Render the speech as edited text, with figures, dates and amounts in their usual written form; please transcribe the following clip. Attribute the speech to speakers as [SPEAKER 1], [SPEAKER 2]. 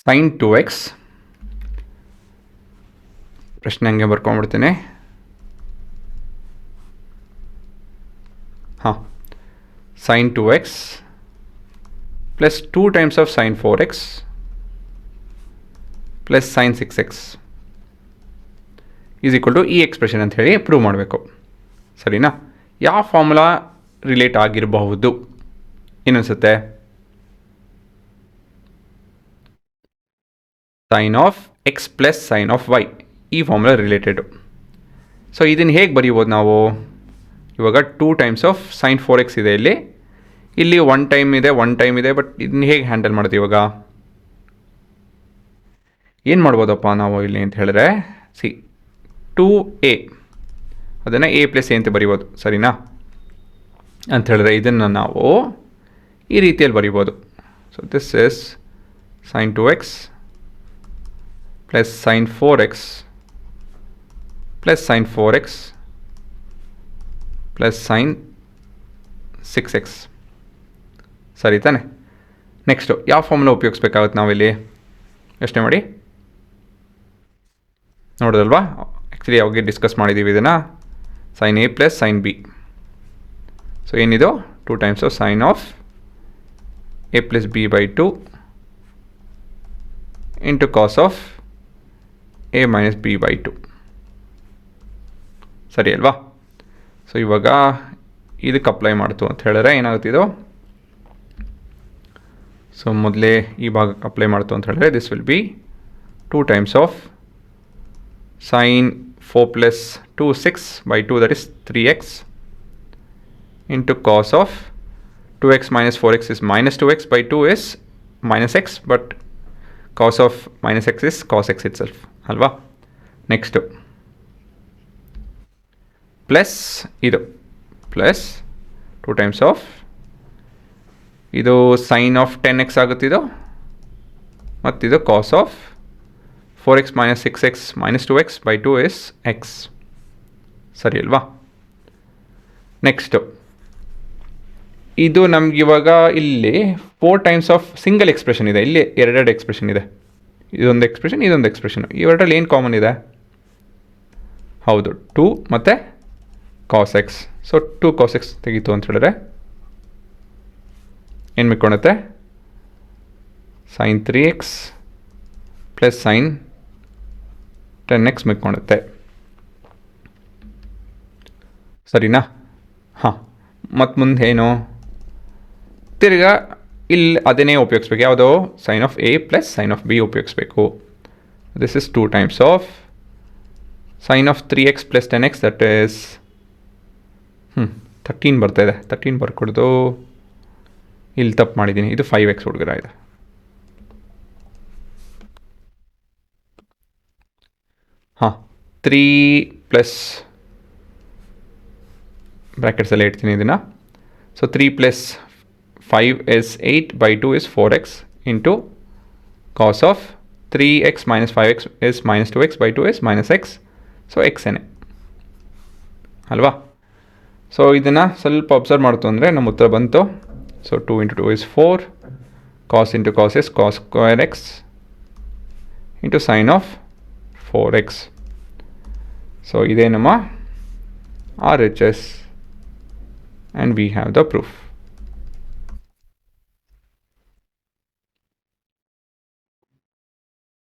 [SPEAKER 1] sin 2x ಪ್ರಶ್ನೆ ಹಂಗೆ ಬರ್ಕೊಂಡ್ಬಿಡ್ತೀನಿ. sin 2x plus 2 times of sin 4x plus sin 6x is equal to ಈ expression ಅಂತ ಹೇಳಿ prove ಮಾಡಬೇಕು. ಸರಿನಾ? ಯಾವ ಫಾರ್ಮುಲಾ ರಿಲೇಟ್ ಆಗಿರಬಹುದು ಏನನ್ಸುತ್ತೆ? sin of x plus sin of y ಈ ಫಾರ್ಮುಲಾ ರಿಲೇಟೆಡು. ಸೊ ಇದನ್ನು ಹೇಗೆ ಬರೀಬೋದು ನಾವು? ಇವಾಗ 2 times of sin 4x ಇದೆ, ಇಲ್ಲಿ 1 ಟೈಮ್ ಇದೆ, ಬಟ್ ಇದನ್ನ ಹೇಗೆ ಹ್ಯಾಂಡಲ್ ಮಾಡ್ತೀವಿ? ಇವಾಗ ಏನು ಮಾಡ್ಬೋದಪ್ಪ ನಾವು ಇಲ್ಲಿ ಅಂತ ಹೇಳಿದ್ರೆ, 2a ಅದನ್ನು a ಪ್ಲಸ್ a ಅಂತ ಬರಿಬೋದು. ಸರಿನಾ? ಅಂತ ಹೇಳಿದ್ರೆ ಇದನ್ನು ನಾವು ಈ ರೀತಿಯಲ್ಲಿ ಬರಿಬೋದು. So this is sin 2x plus sin 4x plus sin 4x plus sin 6x. ಸರಿ ತಾನೆ? ನೆಕ್ಸ್ಟು ಯಾವ ಫಾರ್ಮುಲಾ ಉಪಯೋಗಿಸ್ಬೇಕಾಗುತ್ತೆ ನಾವಿಲ್ಲಿ? ಯೋಚನೆ ಮಾಡಿ. ನೋಡೋದಲ್ವಾ? ಆ್ಯಕ್ಚುಲಿ ಯಾವಾಗ ಡಿಸ್ಕಸ್ ಮಾಡಿದ್ದೀವಿ ಇದನ್ನು, sin a plus sin b. So ಏನಿದು? 2 times of sin of a plus b by 2 into cos of a minus b by 2. ಸರಿ ಅಲ್ವಾ? ಸೊ ಇವಾಗ ಇದಕ್ಕೆ ಅಪ್ಲೈ ಮಾಡ್ತು ಅಂತ ಹೇಳಿದ್ರೆ ಏನಾಗುತ್ತಿದ್ದು? ಸೊ ಮೊದಲೇ ಈ ಭಾಗಕ್ಕೆ ಅಪ್ಲೈ ಮಾಡ್ತು ಅಂತ ಹೇಳಿದ್ರೆ this will be 2 times of sin 4 plus 2 6 by 2 that is 3x into cos of 2x minus 4x is minus 2x by 2 is minus x, but cos of minus x is cos x itself. ಅಲ್ವಾ? Next plus ಇದು plus 2 times of ಇದು sin of 10x ಆಗುತ್ತಿದ್ದು, ಮತ್ತಿದು cos of 4x minus 6x minus 2x by 2 is x. ಸರಿ ಅಲ್ವಾ? Next ಇದು ನಮಗಿವಾಗ ಇಲ್ಲಿ 4 times of single expression ಇದೆ, ಇಲ್ಲಿ ಎರಡೆರಡು ಎಕ್ಸ್ಪ್ರೆಷನ್ ಇದೆ. ಇದೊಂದು ಎಕ್ಸ್ಪ್ರೆಷನ್, ಇದೊಂದು ಎಕ್ಸ್ಪ್ರೆಷನ್. ಇವೆರಡರಲ್ಲಿ ಏನು ಕಾಮನ್ ಇದೆ? ಹೌದು, 2 ಮತ್ತು cos x. So 2 cos x ತೆಗೀತು ಅಂತ ಹೇಳಿದ್ರೆ ಏನು ಮಿಕ್ಕೊಳುತ್ತೆ? sin 3x plus sin 10x ಮಿಕ್ಕೊಳುತ್ತೆ. ಸರಿನಾ? ಮತ್ತು ಮುಂದೆ ಏನು? ತಿರ್ಗಾ ಇಲ್ಲಿ ಅದನ್ನೇ ಉಪಯೋಗಿಸ್ಬೇಕು. ಯಾವುದೋ sin of a plus sin of b ಉಪಯೋಗಿಸ್ಬೇಕು. This is 2 times of sin of 3x plus 10x that is 13 ಬರ್ತಾಯಿದೆ. 13 ಬರ್ಕೊಡ್ದು, ಇಲ್ಲಿ ತಪ್ಪು ಮಾಡಿದ್ದೀನಿ. ಇದು 5x ಹುಡುಗರ ಇದೆ. ಹಾಂ, 3 ಪ್ಲಸ್ ಬ್ರ್ಯಾಕೆಟ್ಸಲ್ಲಿ ಇಡ್ತೀನಿ ಇದನ್ನು. So 3 plus 5 is 8 by 2 is 4x into cos of 3x minus 5x is minus 2x by 2 is minus x. So x ಏನೇ ಅಲ್ವಾ? ಸೊ ಇದನ್ನು ಸ್ವಲ್ಪ ಅಬ್ಸರ್ವ್ ಮಾಡ್ತು ಅಂದರೆ ನಮ್ಮ ಉತ್ತರ ಬಂತು. So 2 into 2 is 4, cos into cos is cos square x into sin of 4x. So ಇದೇ ನಮ್ಮ RHS and we have the proof.